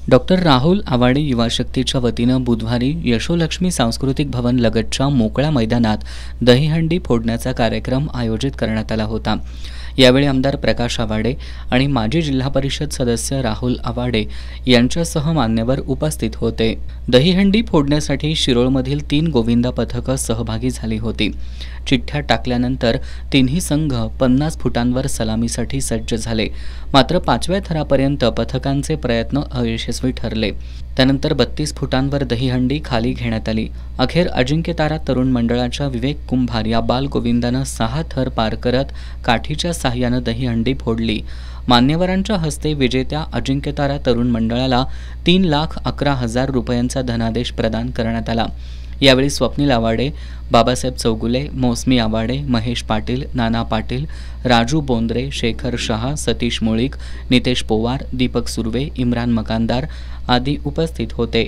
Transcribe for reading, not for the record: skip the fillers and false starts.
Doctor Rahul Awade युवा शक्तीच्या वतीनं बुधवारी यशोलक्ष्मी सांस्कृतिक भवन लगतच्या मोकळ्या मैदानात दहीहंडी फोडण्याचा कार्यक्रम आयोजित करण्यात आला होता। यावेळी आमदार प्रकाश आवाडे आणि माजी जिल्हा परिषद सदस्य राहुल आवाडे यांच्यासह मान्यवर उपस्थित होते। दहीहंडी फोडण्यासाठी शिरोळमधील 3 गोविंदा पथकं सहभागी झाली होती। चिठ्ठ्या टाकल्यानंतर तिन्ही संघ 50 फुटांवर सलामीसाठी सज्ज झाले। मात्र 5व्या थरापर्यंत पथकांचे प्रयत्न अयशस्वी ठरले। त्यानंतर 32 फुटांवर दहीहंडी खाली घेण्यात आली। अखेर अजिंक्यतारा तरुण मंडळाच्या विवेक कुंभार या बाल गोविंदानं 6 थर पार करत काठीच्या साह्यानं दहीहंडी फोडली। मान्यवरांच्या हस्ते विजेत्या अजिंक्यतारा तरुण मंडळाला 3,11,000 रुपयांचा धनादेश प्रदान करण्यात आला। यावेळी स्वप्नील आवाडे, बाबासाहेब चौगुले, मौसमी आवाडे, महेश पाटील, नाना पाटील, राजू बोंद्रे, शेखर शहा, सतीश मुळीक, नितेश पोवार, दीपक सुर्वे, इम्रान मकानदार आदी उपस्थित होते।